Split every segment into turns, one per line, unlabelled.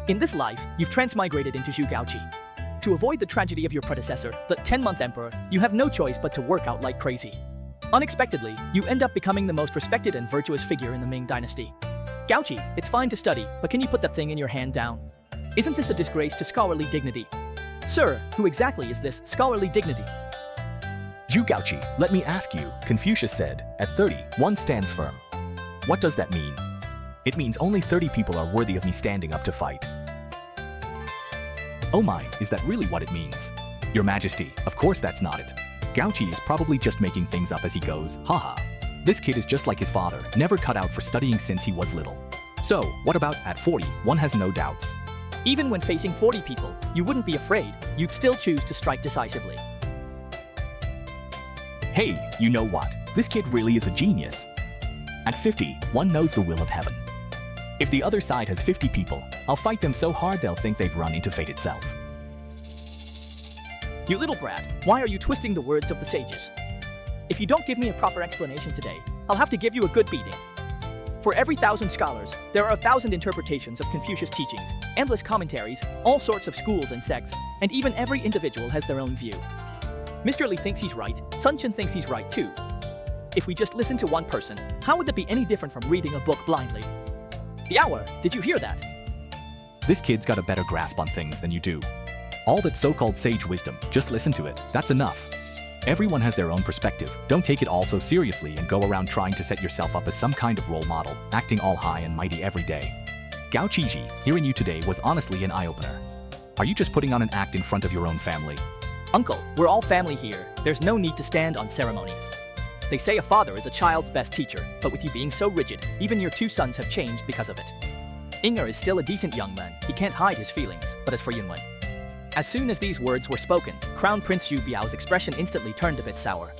In this life, you've transmigrated into Zhu Gaochi. To avoid the tragedy of your predecessor, the 10-month emperor, you have no choice but to work out like crazy. Unexpectedly, you end up becoming the most respected and virtuous figure in the Ming Dynasty. Gaochi, it's fine to study, but can you put that thing in your hand down? Isn't this a disgrace to scholarly dignity? Sir, who exactly is this scholarly dignity?
Zhu Gaochi, let me ask you, Confucius said, at 30, one stands firm. What does that mean? It means only 30 people are worthy of me standing up to fight. Oh my, is that really what it means? Your Majesty, of course that's not it. Gaochi is probably just making things up as he goes, haha. This kid is just like his father, never cut out for studying since he was little. So, what about at 40, one has no doubts.
Even when facing 40 people, you wouldn't be afraid, you'd still choose to strike decisively.
Hey, you know what? This kid really is a genius. At 50, one knows the will of heaven. If the other side has 50 people, I'll fight them so hard they'll think they've run into fate itself.
You little brat, why are you twisting the words of the sages? If you don't give me a proper explanation today, I'll have to give you a good beating. For every 1,000 scholars, there are 1,000 interpretations of Confucius' teachings, endless commentaries, all sorts of schools and sects, and even every individual has their own view. Mr. Li thinks he's right, Sun Chen thinks he's right too. If we just listen to one person, how would that be any different from reading a book blindly? The hour, did you hear that?
This kid's got a better grasp on things than you do. All that so-called sage wisdom, just listen to it, that's enough. Everyone has their own perspective, don't take it all so seriously and go around trying to set yourself up as some kind of role model, acting all high and mighty every day. Gaochi, hearing you today was honestly an eye-opener. Are you just putting on an act in front of your own family?
Uncle, we're all family here, there's no need to stand on ceremony. They say a father is a child's best teacher, but with you being so rigid, even your 2 sons have changed because of it. Inger is still a decent young man, he can't hide his feelings, but as for Yunwen. As soon as these words were spoken, Crown Prince Zhu Biao's expression instantly turned a bit sour.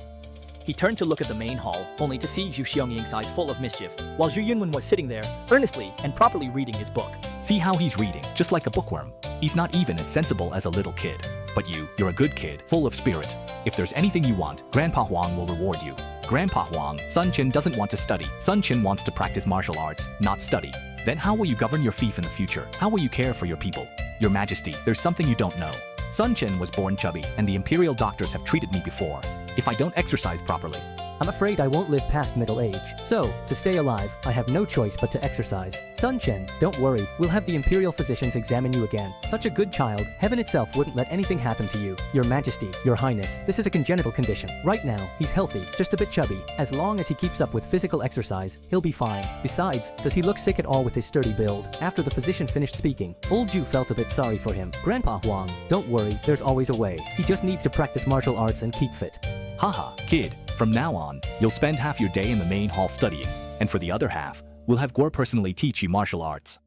He turned to look at the main hall, only to see Zhu Xiangying's eyes full of mischief, while Zhu Yunwen was sitting there, earnestly and properly reading his book.
See how he's reading, just like a bookworm. He's not even as sensible as a little kid. But you're a good kid, full of spirit. If there's anything you want, Grandpa Huang will reward you. Grandpa Huang, Sun Chen doesn't want to study. Sun Chen wants to practice martial arts, not study. Then how will you govern your fief in the future? How will you care for your people? Your Majesty, there's something you don't know. Sun Chen was born chubby, and the imperial doctors have treated me before. If I don't exercise properly,
I'm afraid I won't live past middle age. So, to stay alive, I have no choice but to exercise. Sun Chen, don't worry, we'll have the imperial physicians examine you again. Such a good child, heaven itself wouldn't let anything happen to you. Your Majesty, Your Highness, this is a congenital condition. Right now, he's healthy, just a bit chubby. As long as he keeps up with physical exercise, he'll be fine. Besides, does he look sick at all with his sturdy build? After the physician finished speaking, old Zhu felt a bit sorry for him. Grandpa Huang, don't worry, there's always a way. He just needs to practice martial arts and keep fit.
Haha, kid, from now on, you'll spend half your day in the main hall studying, and for the other half, we'll have Gore personally teach you martial arts.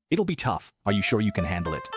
It'll be tough, are you sure you can handle it?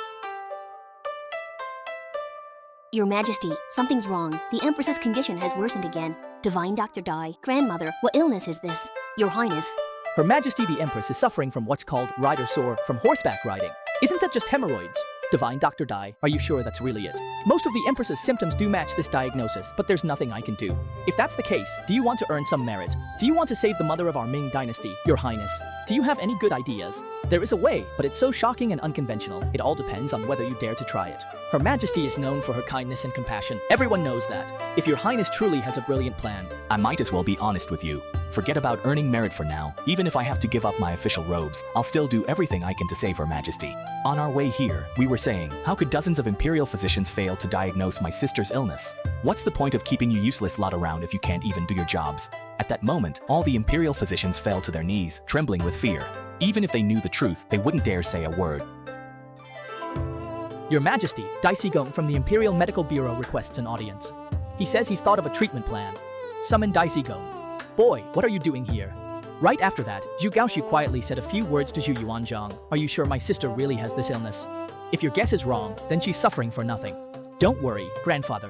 Your Majesty, something's wrong. The Empress's condition has worsened again. Divine Dr. Dai, Grandmother, what illness is this? Your Highness.
Her Majesty the Empress is suffering from what's called rider sore from horseback riding. Isn't that just hemorrhoids? Divine Dr. Dai, are you sure that's really it? Most of the Empress's symptoms do match this diagnosis, but there's nothing I can do. If that's the case, do you want to earn some merit? Do you want to save the mother of our Ming Dynasty, Your Highness? Do you have any good ideas? There is a way, but it's so shocking and unconventional, it all depends on whether you dare to try it. Her Majesty is known for her kindness and compassion. Everyone knows that. If Your Highness truly has a brilliant plan,
I might as well be honest with you. Forget about earning merit for now. Even if I have to give up my official robes, I'll still do everything I can to save Her Majesty. On our way here, we were saying, how could dozens of imperial physicians fail to diagnose my sister's illness? What's the point of keeping you useless lot around if you can't even do your jobs? At that moment, all the imperial physicians fell to their knees, trembling with fear. Even if they knew the truth, they wouldn't dare say a word.
Your Majesty, THICC from the Imperial Medical Bureau requests an audience. He says he's thought of a treatment plan. Summon THICC. Boy, what are you doing here? Right after that, Zhu Gaochi quietly said a few words to Zhu Yuanzhang. Are you sure my sister really has this illness? If your guess is wrong, then she's suffering for nothing. Don't worry, grandfather.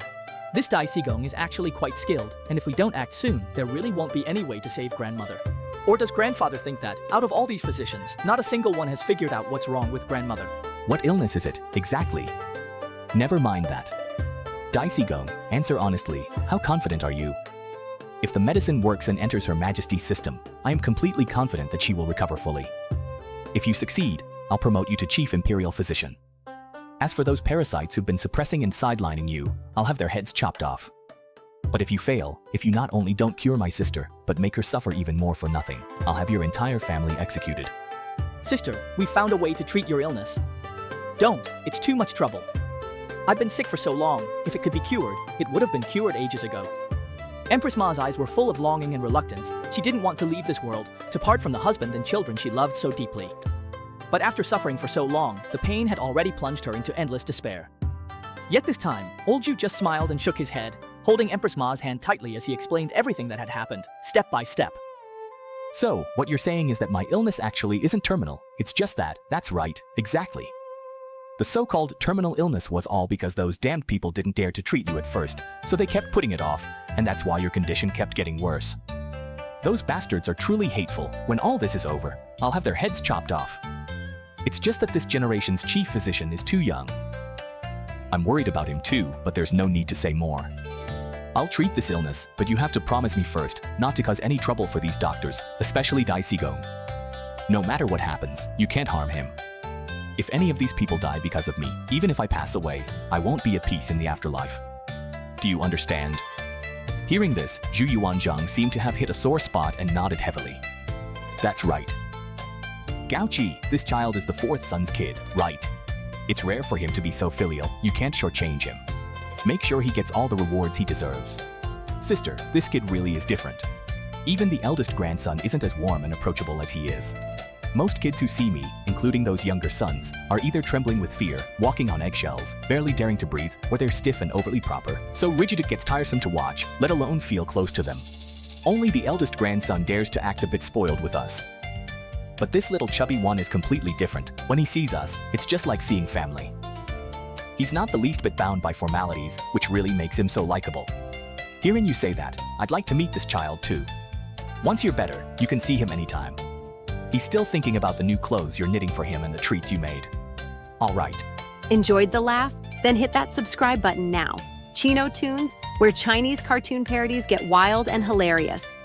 This THICC is actually quite skilled, and if we don't act soon, there really won't be any way to save grandmother. Or does grandfather think that, out of all these physicians, not a single one has figured out what's wrong with grandmother?
What illness is it, exactly? Never mind that. THICC, answer honestly, how confident are you? If the medicine works and enters Her Majesty's system, I am completely confident that she will recover fully. If you succeed, I'll promote you to Chief Imperial Physician. As for those parasites who've been suppressing and sidelining you, I'll have their heads chopped off. But if you fail, if you not only don't cure my sister, but make her suffer even more for nothing, I'll have your entire family executed.
Sister, we found a way to treat your illness. Don't, it's too much trouble. I've been sick for so long, if it could be cured, it would have been cured ages ago. Empress Ma's eyes were full of longing and reluctance. She didn't want to leave this world, to part from the husband and children she loved so deeply. But after suffering for so long, the pain had already plunged her into endless despair. Yet this time, old Zhu just smiled and shook his head, holding Empress Ma's hand tightly as he explained everything that had happened, step by step.
So, what you're saying is that my illness actually isn't terminal, it's just that, that's right, exactly. The so-called terminal illness was all because those damned people didn't dare to treat you at first, so they kept putting it off, and that's why your condition kept getting worse. Those bastards are truly hateful. When all this is over, I'll have their heads chopped off. It's just that this generation's chief physician is too young. I'm worried about him too, but there's no need to say more. I'll treat this illness, but you have to promise me first, not to cause any trouble for these doctors, especially THICC. No matter what happens, you can't harm him. If any of these people die because of me, even if I pass away, I won't be at peace in the afterlife. Do you understand? Hearing this, Zhu Yuanzhang seemed to have hit a sore spot and nodded heavily. That's right. Gaochi, this child is the fourth son's kid, right? It's rare for him to be so filial, you can't shortchange him. Make sure he gets all the rewards he deserves. Sister, this kid really is different. Even the eldest grandson isn't as warm and approachable as he is. Most kids who see me, including those younger sons, are either trembling with fear, walking on eggshells, barely daring to breathe, or they're stiff and overly proper, so rigid it gets tiresome to watch, let alone feel close to them. Only the eldest grandson dares to act a bit spoiled with us. But this little chubby one is completely different. When he sees us, it's just like seeing family. He's not the least bit bound by formalities, which really makes him so likable. Hearing you say that, I'd like to meet this child too. Once you're better, you can see him anytime. He's still thinking about the new clothes you're knitting for him and the treats you made. All right.
Enjoyed the laugh? Then hit that subscribe button now. Chino Tunes, where Chinese cartoon parodies get wild and hilarious.